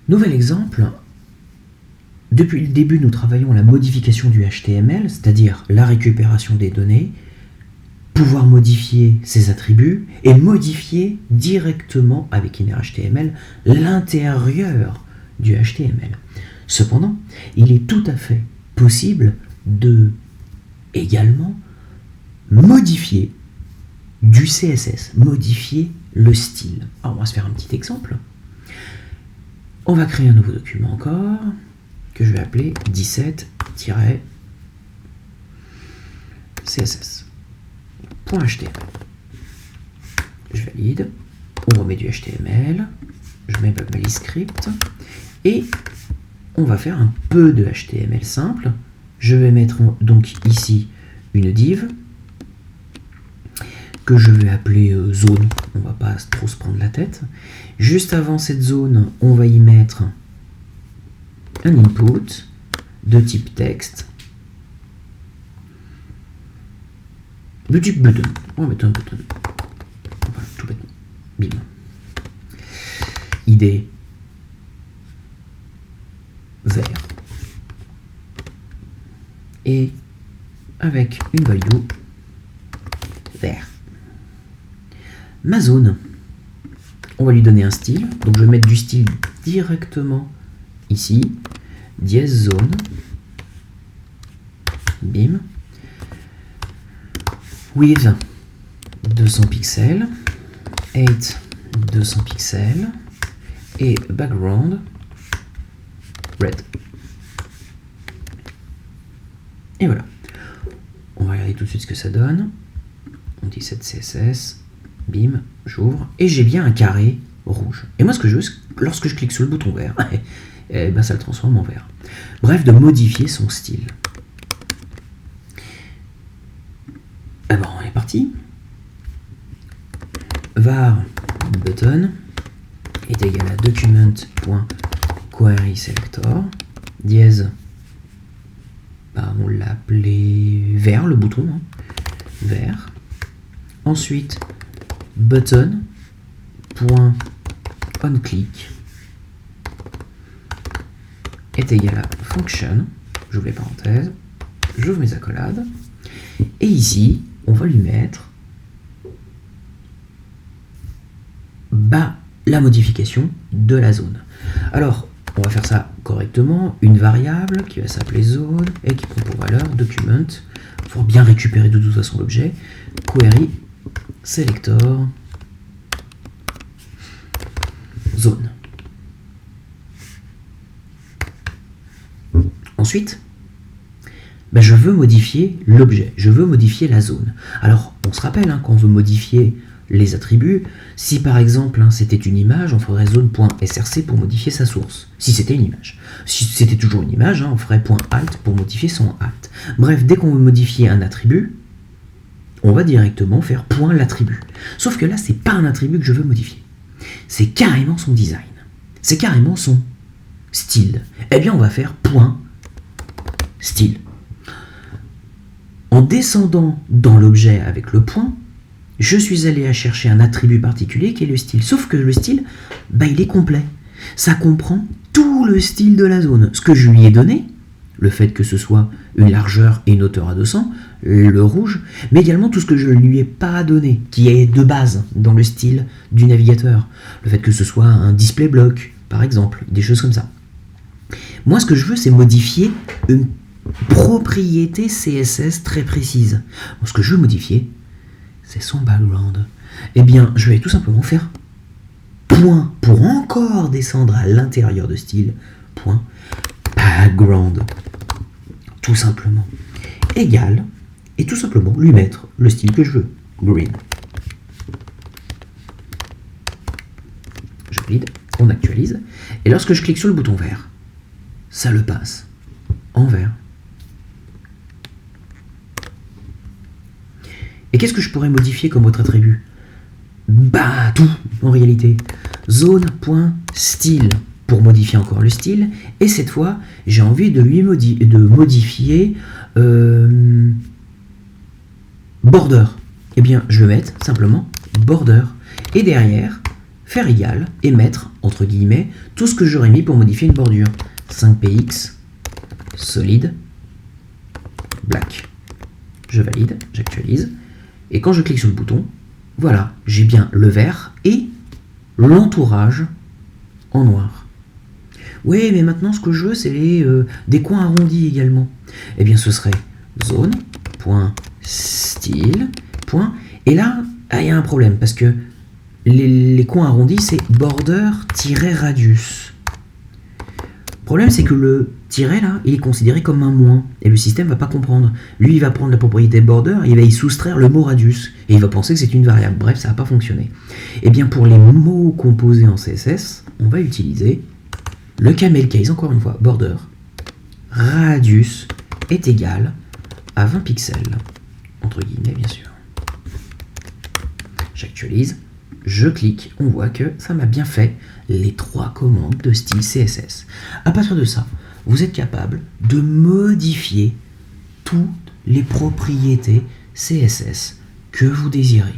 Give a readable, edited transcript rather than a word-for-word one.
Nouvel exemple, depuis le début, nous travaillons la modification du HTML, c'est-à-dire la récupération des données, pouvoir modifier ses attributs et modifier directement avec InnerHTML l'intérieur du HTML. Cependant, il est tout à fait possible de également modifier du CSS, modifier le style. Alors on va se faire un petit exemple. On va créer un nouveau document encore, que je vais appeler 17-css.html. Je valide, on remet du HTML, je mets ma balise script, et on va faire un peu de HTML simple. Je vais mettre donc ici une div, que je vais appeler zone, on va pas trop se prendre la tête. Juste avant cette zone, on va y mettre un input de type texte, de type button. On va mettre un button. Voilà, tout bêtement. Bim. ID vert. Et avec une value vert. Ma zone, on va lui donner un style, donc je vais mettre du style directement ici, dièse zone, bim, width 200 pixels, height 200 pixels, et background red. Et voilà. On va regarder tout de suite ce que ça donne. On dit 7 CSS. Bim, j'ouvre, et j'ai bien un carré rouge. Et moi, ce que je veux, lorsque je clique sur le bouton vert, et ben, ça le transforme en vert. Bref, de modifier son style. Ah bon, on est parti. Var button est égal à document.querySelector, dièse, bah, on l'a appelé vert, le bouton, hein, vert. Ensuite, button.onClick est égal à function, j'ouvre les parenthèses, j'ouvre mes accolades, et ici, on va lui mettre la modification de la zone. Alors, on va faire ça correctement, une variable qui va s'appeler zone et qui prend pour valeur document, pour bien récupérer de toute façon l'objet, query selector zone. Ensuite, je veux modifier l'objet, je veux modifier la zone. Alors, on se rappelle, quand on veut modifier les attributs, si par exemple c'était une image, on ferait zone.src pour modifier sa source, si c'était une image. Si c'était toujours une image, on ferait .alt pour modifier son alt. Bref, dès qu'on veut modifier un attribut, on va directement faire .l'attribut. Sauf que là, c'est pas un attribut que je veux modifier. C'est carrément son design. C'est carrément son style. Eh bien, on va faire .style. En descendant dans l'objet avec le point, je suis allé à chercher un attribut particulier qui est le style. Sauf que le style, il est complet. Ça comprend tout le style de la zone. Ce que je lui ai donné, le fait que ce soit une largeur et une hauteur à 200, le rouge, mais également tout ce que je ne lui ai pas donné, qui est de base dans le style du navigateur. Le fait que ce soit un display block, par exemple, des choses comme ça. Moi, ce que je veux, c'est modifier une propriété CSS très précise. Ce que je veux modifier, c'est son background. Eh bien, je vais tout simplement faire point pour encore descendre à l'intérieur de style, point background. Tout simplement. Égal, et tout simplement lui mettre le style que je veux, green. Je valide, on actualise, et lorsque je clique sur le bouton vert, ça le passe en vert. Et qu'est-ce que je pourrais modifier comme autre attribut? Tout, en réalité. Zone.style pour modifier encore le style. Et cette fois, j'ai envie de lui modifier border. Eh bien, je vais mettre simplement border. Et derrière, faire égal et mettre, entre guillemets, tout ce que j'aurais mis pour modifier une bordure. 5px, solide, black. Je valide, j'actualise, et quand je clique sur le bouton, voilà, j'ai bien le vert et l'entourage en noir. Oui, mais maintenant ce que je veux, c'est des coins arrondis également. Eh bien, ce serait zone.style. Et là, il y a un problème, parce que les coins arrondis, c'est border-radius. Le problème, c'est que le tiret, là, il est considéré comme un moins, et le système ne va pas comprendre. Lui, il va prendre la propriété border, et il va y soustraire le mot radius, et il va penser que c'est une variable. Bref, ça ne va pas fonctionner. Et bien, pour les mots composés en CSS, on va utiliser le camel case, encore une fois, border, radius est égal à 20 pixels, entre guillemets, bien sûr. J'actualise, je clique, on voit que ça m'a bien fait les 3 commandes de style CSS. À partir de ça, vous êtes capable de modifier toutes les propriétés CSS que vous désirez.